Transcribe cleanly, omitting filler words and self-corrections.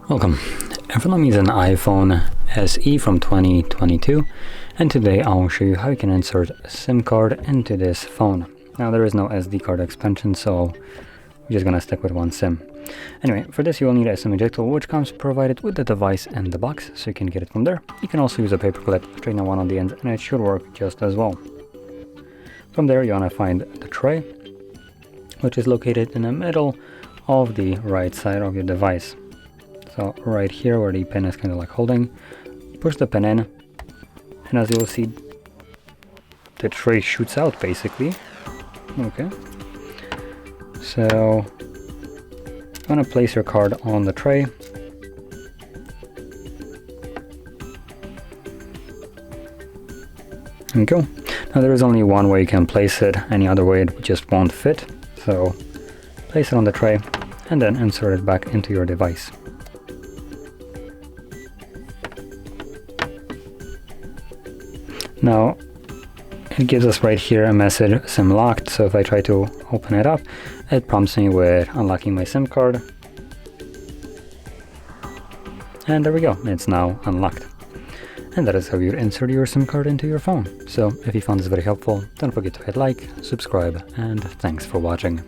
Welcome. In front of me is an iPhone SE from 2022, and today I will show you how you can insert a SIM card into this phone. Now there is no SD card expansion, so we're just gonna stick with one SIM. Anyway, for this you will need a SIM eject tool, which comes provided with the device in the box, so you can get it from there. You can also use a paper clip, straighten one on the ends, and it should work just as well. From there you wanna find the tray, which is located in the middle of the right side of your device. So right here where the pin is kind of like holding, push the pin in, and as you will see, the tray shoots out basically. Okay. So you want to place your card on the tray. There you go. Now there is only one way you can place it, any other way it just won't fit. So place it on the tray and then insert it back into your device. Now it gives us right here a message SIM locked, so if I try to open it up, it prompts me with unlocking my SIM card. And there we go, it's now unlocked. And that is how you insert your SIM card into your phone. So if you found this very helpful, don't forget to hit like, subscribe, and thanks for watching.